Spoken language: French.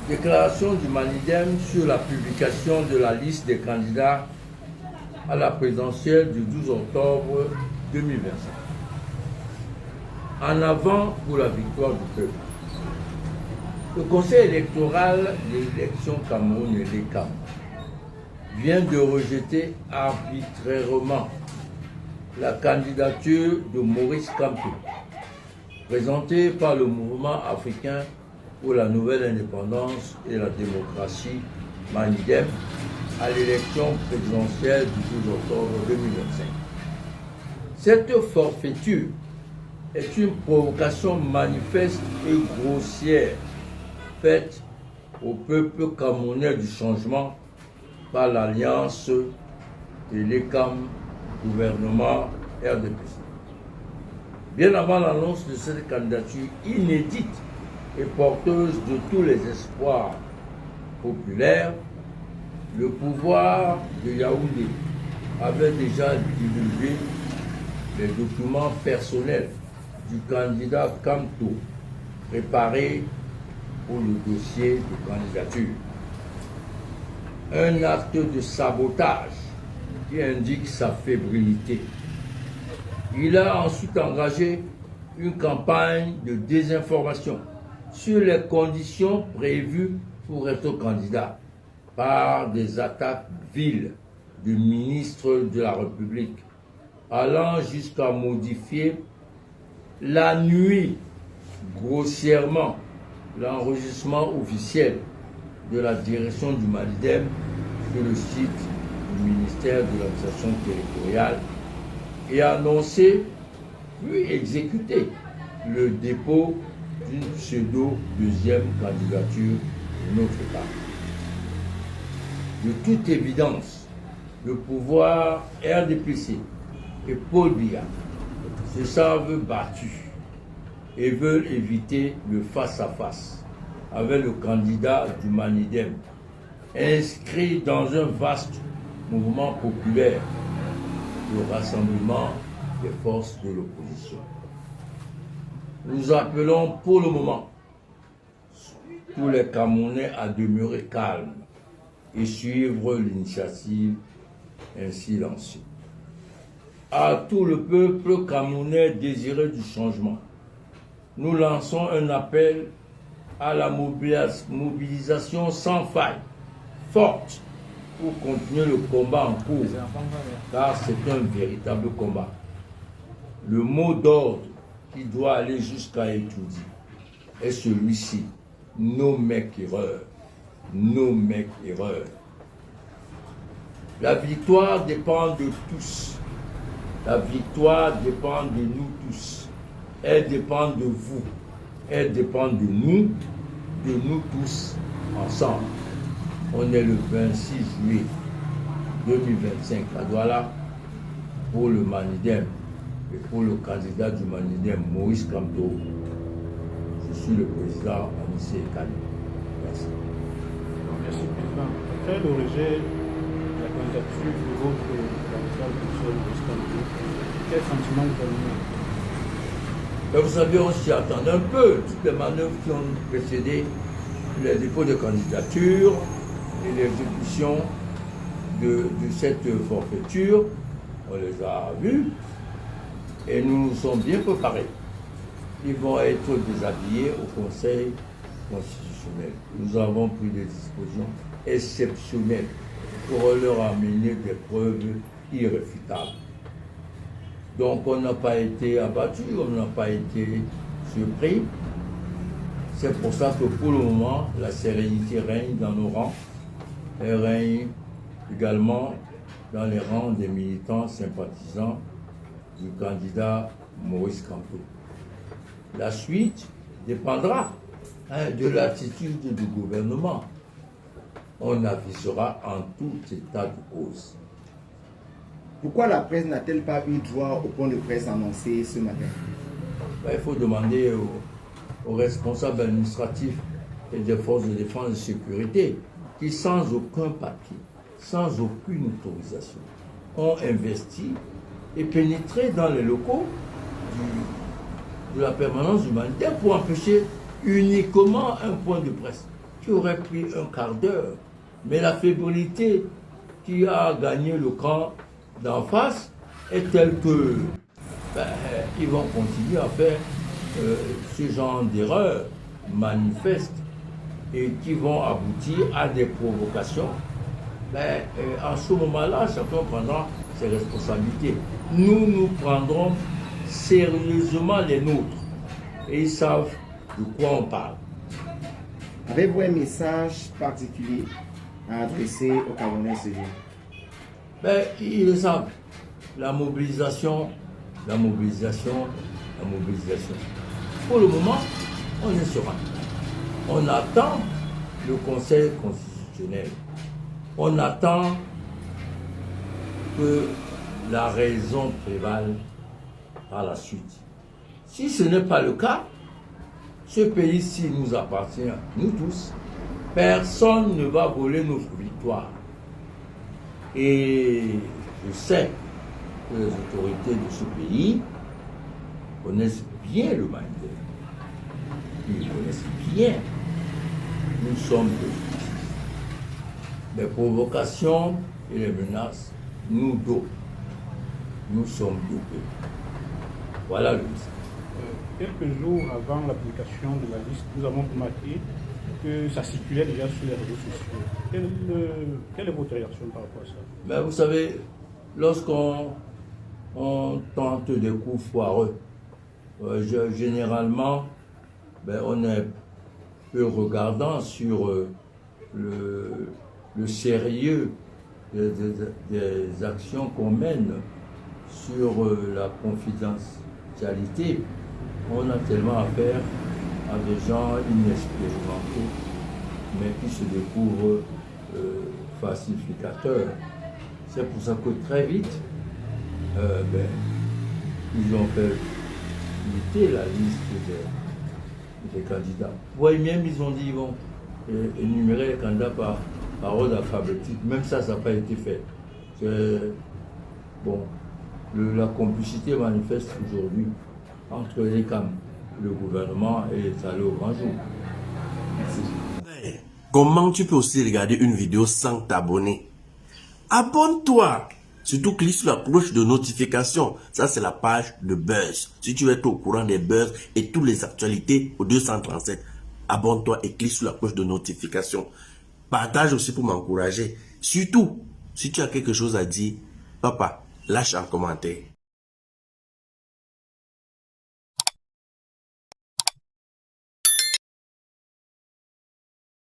Déclaration du Manidem sur la publication de la liste des candidats à la présidentielle du 12 octobre 2025. En avant pour la victoire du peuple. Le Conseil électoral de l'élection Cameroun et l'ECAM vient de rejeter arbitrairement la candidature de Maurice Kamto, présentée par le mouvement africain pour la nouvelle indépendance et la démocratie Manidem à l'élection présidentielle du 12 octobre 2025. Cette forfaiture est une provocation manifeste et grossière faite au peuple camerounais du changement par l'alliance de l'ECAM gouvernement RDPC. Bien avant l'annonce de cette candidature inédite et porteuse de tous les espoirs populaires, le pouvoir de Yaoundé avait déjà divulgué les documents personnels du candidat Kamto préparés pour le dossier de candidature. Un acte de sabotage qui indique sa fébrilité. Il a ensuite engagé une campagne de désinformation sur les conditions prévues pour être candidat par des attaques viles du ministre de la République, allant jusqu'à modifier la nuit grossièrement l'enregistrement officiel de la direction du Manidem sur le site du ministère de l'administration territoriale et annoncer puis exécuter le dépôt d'une pseudo-deuxième candidature de notre part. De toute évidence, le pouvoir RDPC et Paul Biya se savent battus et veulent éviter le face-à-face avec le candidat du Manidem, inscrit dans un vaste mouvement populaire, le rassemblement des forces de l'opposition. Nous appelons pour le moment tous les Camerounais à demeurer calmes et suivre l'initiative ainsi lancée. À tout le peuple camerounais désireux du changement, nous lançons un appel à la mobilisation sans faille, forte, pour continuer le combat en cours, car c'est un véritable combat. Le mot d'ordre qui doit aller jusqu'à étudier est celui-ci: no make erreur, no make erreur. La victoire dépend de tous. La victoire dépend de nous tous. Elle dépend de vous. Elle dépend de nous tous ensemble. On est le 26 juillet 2025 à Douala pour le Manidem et pour le candidat du Manidem, Maurice Kamto. Je suis le président Anissé Kane. Merci. Merci, président. Après le rejet de la candidature de votre candidat, Maurice Kamto, quel sentiment vous avez? Vous savez, on s'y attendait un peu. Toutes les manœuvres qui ont précédé les dépôts de candidature et l'exécution de cette forfaiture, on les a vues et nous nous sommes bien préparés. Ils vont être déshabillés au Conseil constitutionnel. Nous avons pris des dispositions exceptionnelles pour leur amener des preuves irréfutables. Donc on n'a pas été abattu, on n'a pas été surpris. C'est pour ça que pour le moment, la sérénité règne dans nos rangs. Elle règne également dans les rangs des militants sympathisants du candidat Maurice Kamto. La suite dépendra de l'attitude du gouvernement. On avisera en tout état de cause. Pourquoi la presse n'a-t-elle pas eu droit au point de presse annoncé ce matin? Il faut demander aux responsables administratifs et des forces de défense et de sécurité qui, sans aucun papier, sans aucune autorisation, ont investi et pénétré dans les locaux de la permanence du Manidem pour empêcher uniquement un point de presse qui aurait pris un quart d'heure. Mais la fébrilité qui a gagné le camp d'en face est telle que ils vont continuer à faire ce genre d'erreurs manifestes et qui vont aboutir à des provocations. En ce moment-là, chacun prendra ses responsabilités. Nous prendrons sérieusement les nôtres et ils savent de quoi on parle. Avez-vous un message particulier à adresser aux Camerounais ce jour? Ils le savent. La mobilisation. Pour le moment, on est serein. On attend le Conseil constitutionnel. On attend que la raison prévale par la suite. Si ce n'est pas le cas, ce pays-ci nous appartient, nous tous. Personne ne va voler notre victoire. Et je sais que les autorités de ce pays connaissent bien le Mandé. Ils connaissent bien. Nous sommes de justice. Les provocations et les menaces nous dopent. Nous sommes dopés. Voilà le message. Quelques jours avant l'application de la liste, nous avons remarqué que ça circulait déjà sur les réseaux sociaux. Quelle est votre réaction par rapport à ça? Vous savez, lorsqu'on tente des coups foireux, généralement, on est peu regardant sur le sérieux des actions qu'on mène sur la confidentialité. On a tellement affaire à des gens inexpérimentés, mais qui se découvrent falsificateurs. C'est pour ça que très vite, ils ont fait limiter la liste des candidats. Vous voyez, même ils ont dit qu'ils vont énumérer les candidats par ordre alphabétique. Même ça n'a pas été fait. Bon, la complicité manifeste aujourd'hui entre les CAM, le gouvernement et ça au grand jour. Merci. Comment tu peux aussi regarder une vidéo sans t'abonner? Abonne-toi! Surtout clique sur la cloche de notification. Ça, c'est la page de Buzz. Si tu veux être au courant des buzz et toutes les actualités au 237, abonne-toi et clique sur la cloche de notification. Partage aussi pour m'encourager. Surtout, si tu as quelque chose à dire, papa, lâche un commentaire.